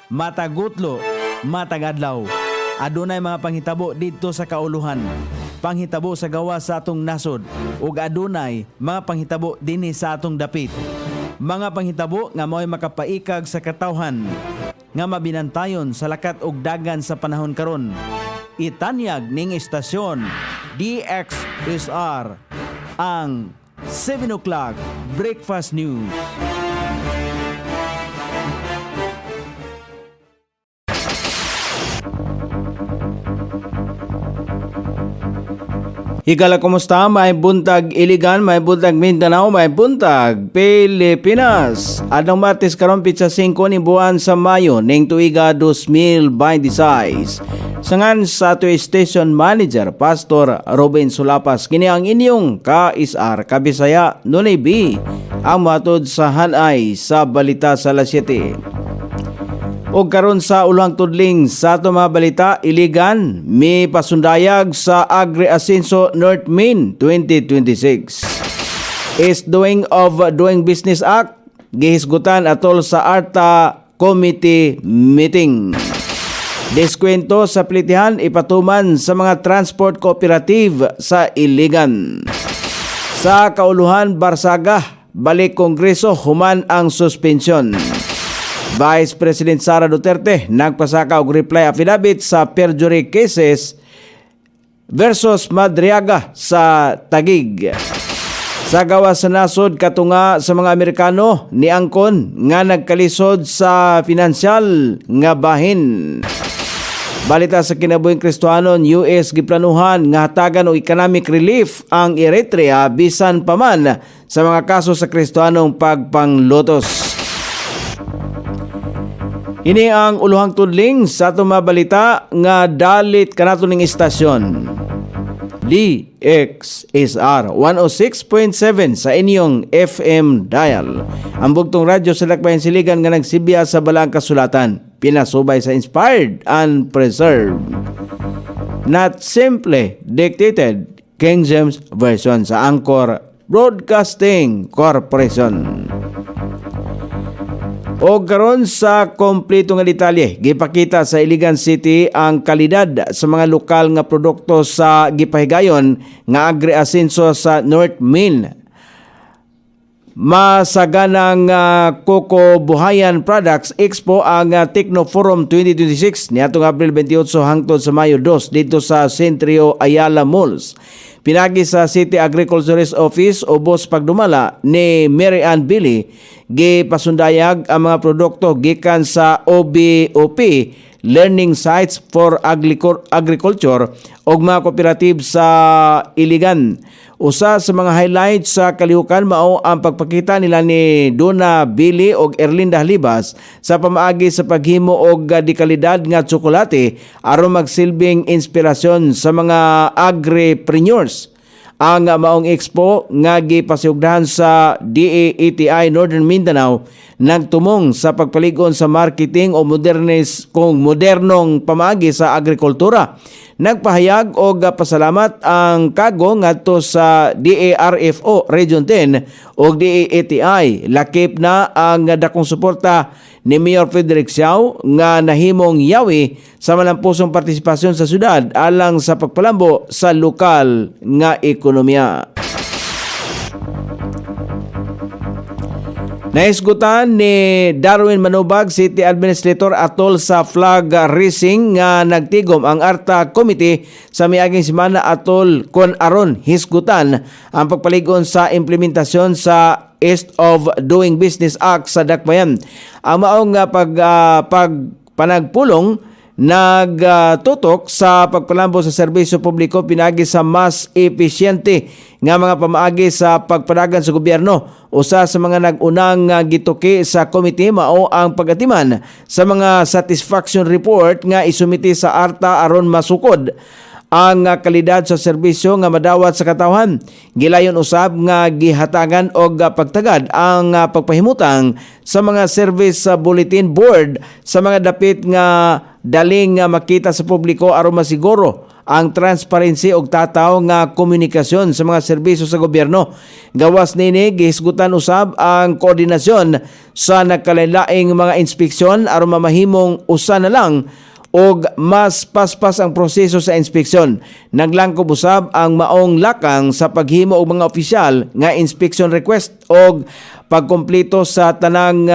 matagutlo, matagadlaw. Adunay mga panghitabo dito sa kauluhan, panghitabo sa gawa sa atong nasod, ug adunay mga panghitabo dinhi sa atong dapit. Mga panghitabo nga mao'y makapaikag sa katawhan, nga mabinantayon sa lakat ug dagan sa panahon karon. Itanyag ning istasyon DXSR ang 7 o'clock Breakfast News. Higala, kumusta? May buntag Iligan, may buntag Mindanao, may buntag Pilipinas. Adong Martes karon pitsa 5 ni buwan sa Mayo ning tuiga 2026. Sangan sa ato station manager Pastor Robin Sulapas, kini ang inyong ka-isar Kabisaya Nunay B, ang matod sa hanay sa balita sa alas 7. O karon sa ulang tudling sa ato mga balita, Iligan may pasundayag sa Agri Asenso North Main 2026. Is Doing Business Act gihisgutan atol sa ARTA Committee meeting. Deskwento sa plitihan ipatuman sa mga transport cooperative sa Iligan. Sa kauluhan Barsaga, balik Kongreso human ang suspensyon. Vice President Sara Duterte nagpasaka og reply affidavit sa perjury cases versus Madriaga sa Taguig. Sa gawas sa nasod katunga sa mga Amerikano ni angkon nga nagkalisod sa pinansyal nga bahin. Balita sa kinabuhing Kristohanon, US giplanuhan nga hatagan og economic relief ang Eritrea bisan pa man sa mga kaso sa Kristohanong pagpanglotos. Ini ang uluhang tudling sa atong mga balita nga dalit kanato ning istasyon. DXSR 106.7 sa inyong FM dial. Ang bugtong radyo sa Lakbayan Siligan nga nagsibya sa Balang Kasulatan. Pinasubay sa Inspired and Preserved. Not simply dictated, King James Version sa Anchor Broadcasting Corporation. O karon sa kompleto nga detalye, gipakita sa Iligan City ang kalidad sa mga lokal nga produkto sa gipahigayon nga Agri Asenso sa North Main. Masaganang Coco Buhayan Products Expo ang Techno Forum 2026 niadtong Abril 28 hangtod sa Mayo 2 dito sa Centrio Ayala Malls. Pinagi sa City Agriculturist Office o Boss Pagdumala ni Mary Ann Billy, gipasundayag ang mga produkto gikan sa OBOP Learning Sites for Agriculture o mga kooperative sa Iligan. Usa sa mga highlights sa kalihukan mao ang pagpakita nila ni Donna Billy og Erlinda Halibas sa pamaagi sa paghimo og dekalidad nga tsokolate aron magsilbing inspirasyon sa mga agripreneurs. Ang maong expo nga gipasiugdahan sa DAETI Northern Mindanao nagtumong sa pagpaligon sa marketing o modernong pamaagi sa agrikultura. Nagpahayag og pasalamat ang kago ngadto sa DARFO Region 10 og DAETI. Lakip na ang dakong suporta ni Mayor Frederick Siao nga nahimong yawi sa malampusong partisipasyon sa syudad alang sa pagpalambo sa lokal nga ekonomiya. Naisgutan ni Darwin Manubag, City Administrator atol sa flag raising nga nagtigom ang ARTA Committee sa miaging semana atol kon aron hisgutan ang pagpaligon sa implementasyon sa East of Doing Business Act sa Dakbayan. Ang maong panagpulong nagtutok sa pagpalambo sa serbisyo publiko pinagi sa mas epesyente nga mga pamaagi sa pagpadagan sa gobyerno. Usa sa mga nag-unang gituki sa komite mao ang pagatiman sa mga satisfaction report nga isumiti sa ARTA aron masukod ang kalidad sa serbisyo nga madawat sa katawhan. Gilayon usab nga gihatagan og pagtagad ang pagpahimutang sa mga service bulletin board sa mga dapit nga daling makita sa publiko aron masiguro ang transparency og tataw nga komunikasyon sa mga serbisyo sa gobyerno. Gawas nini gihisgutan usab ang koordinasyon sa nagkalain-laing mga inspeksyon aron mamahimong usa na lang og mas paspas ang proseso sa inspeksyon. Naglangkob usab ang maong lakang sa paghimo og mga opisyal nga inspection request og pagkumpleto sa tanang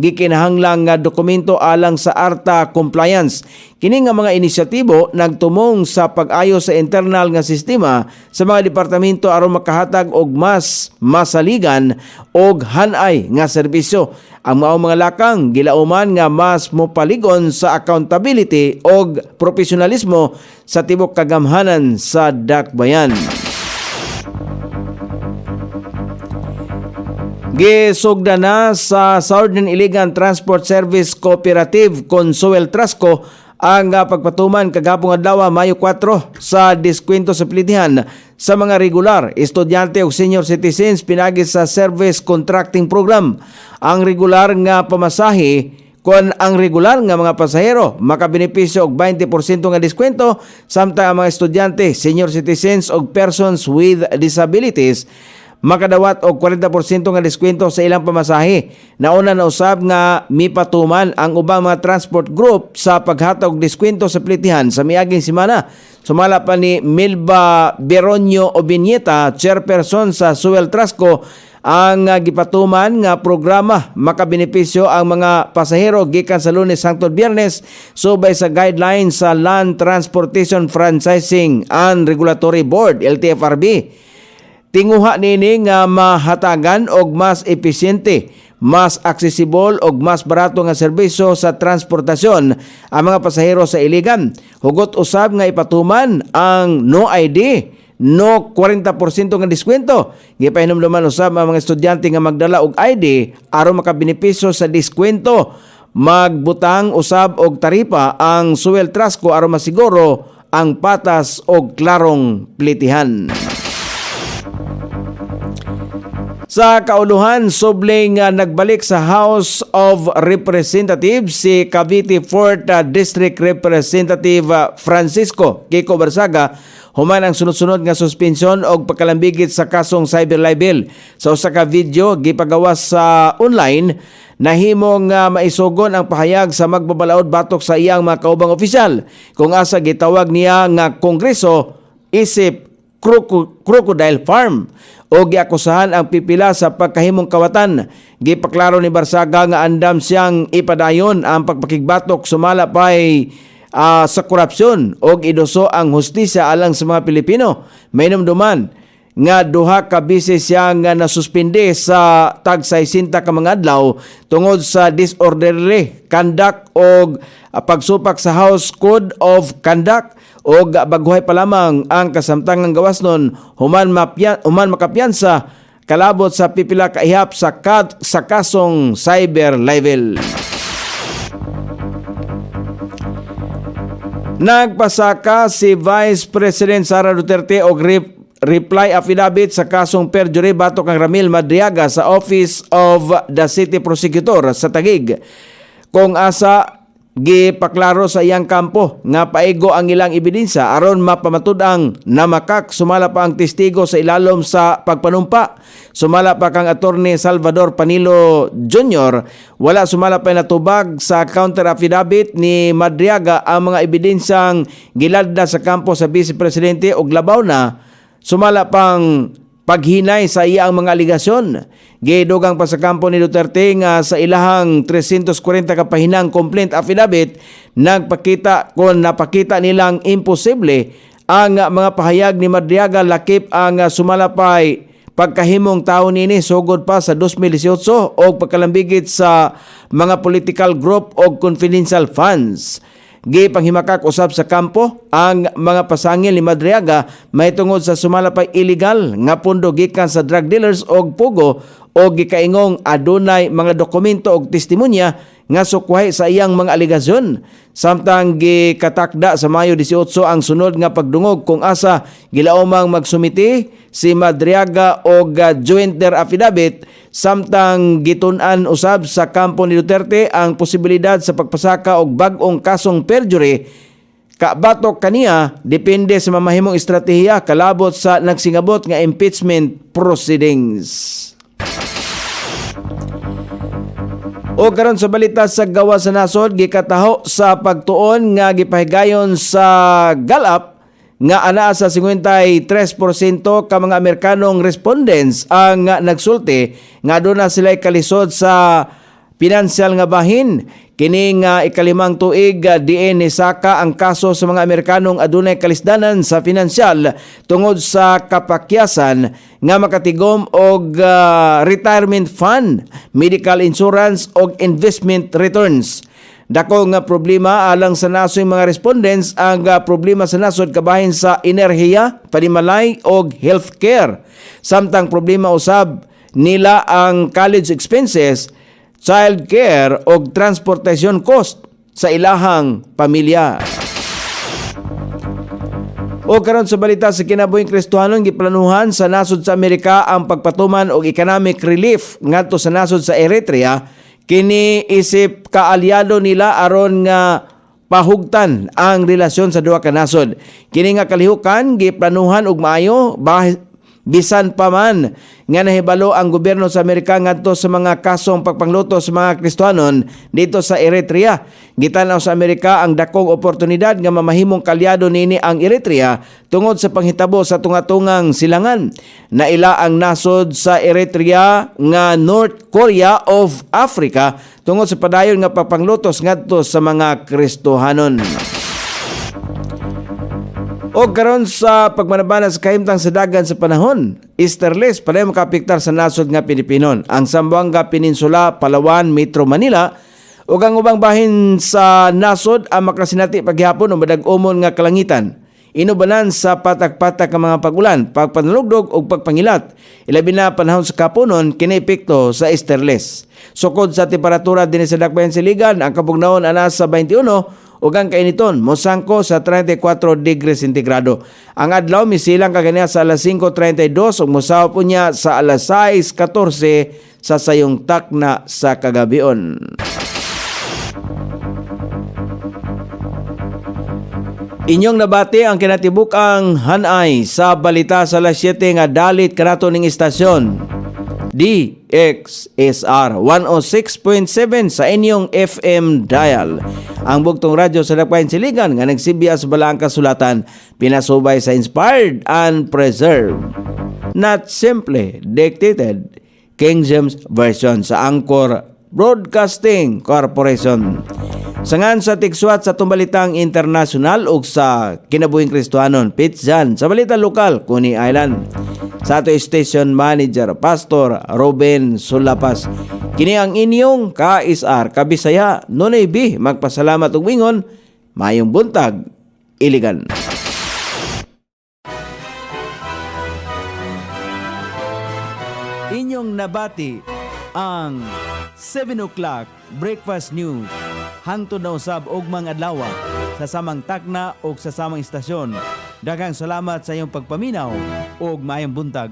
gikinahanglang nga dokumento alang sa ARTA compliance. Kini nga mga inisyatibo nagtumong sa pag-ayo sa internal nga sistema sa mga departamento aron makahatag og mas masaligan og hanay nga serbisyo. Ang maong mga lakang gilauman nga mas mopaligon sa accountability og profesionalismo sa tibok kagamhanan sa dakbayan. Gisugda na sa Southern Iligan Transport Service Cooperative Consuel Trasco ang pagpatuman kagapong adlaw Mayo 4 sa diskwento sa plitihan sa mga regular, estudyante ug senior citizens pinagi sa Service Contracting Program. Ang regular nga pamasahe kon ang regular nga mga pasahero makabenepisyo og 20% nga diskwento, samtang ang mga estudyante, senior citizens ug persons with disabilities makadawat og 40% nga diskwento sa ilang pamasahe. Nauna na usab nga mipatuman ang ubang mga transport group sa paghatag og diskwento sa plitihan sa miaging semana. Sumala pa ni Milba Beronio Obiñeta, chairperson sa Suel Trasco, ang gipatuman nga programa makabenepisyo ang mga pasahero gikan sa Lunes hangtod Biyernes subay sa guidelines sa Land Transportation Franchising and Regulatory Board LTFRB. Tinguha nini nga mahatagan og mas epesyente, mas accessible og mas barato nga serbisyo sa transportasyon ang mga pasahero sa Iligan. Hugot usab nga ipatuman ang no ID, no 40% nga diskwento. Gipahinumduman usab ang mga estudyante nga magdala og ID aron makabenepisyo sa diskwento. Magbutang usab og taripa ang Suel Trasco aron masiguro ang patas og klarong plitihan. Sa kauluhan, subling nagbalik sa House of Representatives si Cavite 4th District Representative Francisco Kiko Barsaga human ang sunod-sunod nga suspensyon og pagkalambigit sa kasong cyber libel. Sa usa ka video gipagawas sa online, nahimong maisugon ang pahayag sa magbabalaod batok sa iyang mga kaubang opisyal kung asa gitawag niya nga Kongreso isip crocodile farm o giakusahan ang pipila sa pagkahimong kawatan. Gipaklaro ni Barsaga nga andam siyang ipadayon ang pagpakigbatok sumala pay sa korupsyon o idoso ang hustisya alang sa mga Pilipino. May numduman nga duha ka bisis siya nga nasuspinde sa tag 60 ka mga adlaw tungod sa disorderly conduct o pagsupak sa House Code of Conduct o baguhay pa lamang ang kasamtangang gawas nun human makapiyansa kalabot sa pipila ka ihap sa kasong cyber libel. Nagpasaka si Vice President Sara Duterte og reply affidavit sa kasong perjury batok kang Ramil Madriaga sa Office of the City Prosecutor sa Taguig. Kung asa gipaklaro sa iyang kampo nga paigo ang ilang ebidensya aron mapamatud-ang namakak sumala pa ang testigo sa ilalom sa pagpanumpa. Sumala pa kang Attorney Salvador Panilo Jr. Wala sumala pa natubag sa counter affidavit ni Madriaga ang mga ebidensyang giladda sa kampo sa Vice Presidente og labaw na sumala pang paghinay sa iyang mga aligasyon. Gidugang pa sa kampo ni Duterte nga sa ilahang 340 kapahinang complaint affidavit napakita nilang imposible ang mga pahayag ni Madriaga lakip ang sumalapay pagkahimong taon nini sugod pa sa 2018 o pagkalambigit sa mga political group o confidential funds. Gipanghimakak usab sa kampo ang mga pasangil ni Madriaga may tungod sa sumalapay illegal nga pundo gikan sa drug dealers og pugo o gikaingong adunay mga dokumento og testimonya nga sukwahi sa iyang mga aligasyon. Samtang gikatakda sa Mayo 18 ang sunod nga pagdungog kung asa gilaumang magsumiti si Madriaga og jointer affidavit, samtang gitun-an usab sa kampo ni Duterte ang posibilidad sa pagpasaka og bag-ong kasong perjury. Kabatok kaniya depende sa mamahimong estratehiya kalabot sa nagsingabot nga impeachment proceedings. O karon sa balita sa gawa sa nasod, gikataho sa pagtuon nga gipahigayon sa Gallup nga anaa sa 53% ka mga Amerikanong respondents ang nagsulti nga aduna sila'y kalisod sa pinansyal nga bahin. Kini nga ikalimang tuig diin ni saka ang kaso sa mga Amerikanong adunay kalisdanan sa pinansyal tungod sa kapakyasan nga makatigom og retirement fund, medical insurance og investment returns. Dako nga problema alang sa nasod mga respondents ang problema sa nasod kabahin sa enerhiya, panimalay og healthcare. Samtang problema usab nila ang college expenses, child care o transportation cost sa ilahang pamilya. O karon sa balita sa kinabuhing Kristohanon, giplanuhan sa nasod sa Amerika ang pagpatuman og economic relief ngadto sa nasod sa Eritrea. Kini isip kaalyado nila aron nga pahugtan ang relasyon sa duha ka nasod. Kini nga kalihukan giplanuhan og maayo bisan pa man nga nahibalo ang gobyerno sa Amerika ngadto sa mga kasong pagpangluto sa mga Kristohanon dito sa Eritrea. Gitanaw sa Amerika ang dakong oportunidad nga mamahimong kalyado nini ang Eritrea tungod sa panghitabo sa tunga-tungang silangan. Naila ang nasod sa Eritrea nga North Korea of Africa tungod sa padayon nga pagpanglutos ngadto sa mga Kristohanon. O karon sa pagmanabana sa kahimtang sa dagan sa panahon, easterlies panay makapiktar sa nasod nga Pilipinon. Ang Zamboanga Peninsula, Palawan, Metro Manila ug ang ubang bahin sa nasod ang makasinati paghihapon o madag-umon nga kalangitan. Inubanan sa patak-patak nga mga pagulan, pagpanalugdog ug pagpangilat. Ilabi na panahon sa kapunon kini epekto sa easterlies. Sukod sa temperatura dinhi sa dakbayan siligan, ang kabugnaon ana sa 21 ug ang kainiton mosangko sa 34 degrees centigrado. Ang adlaw misilang kagania sa alas 5:32 ug mosaw po niya sa alas 6:14 sa sayong takna sa kagabion. Inyong nabati ang kinatibuk-ang hanay sa balita sa alas 7 nga dalit kanato ning istasyon. DXSR 106.7 sa inyong FM dial. Ang bugtong radyo sa Dakbayan Siligan nga nagsibiya sa balaang kasulatan, pinasubay sa inspired and preserved, not simply dictated, King James Version sa Anchor Broadcasting Corporation. Sangan sa tigswat sa tumbalitang internasyonal ug sa kinabuhing Kristohanon, Pitzan sa balita lokal, Coney Island. Sa ato station manager, Pastor Ruben Sulapas. Kini ang inyong KSR Kabisaya, Nonay B. Magpasalamat ug wingon, mayong buntag, Iligan. Inyong nabati ang 7 o'clock breakfast news. Hangtod na usab og mga adlaw sa samang takna o sa samang istasyon. Daghang salamat sa iyong pagpaminaw ug maayong buntag.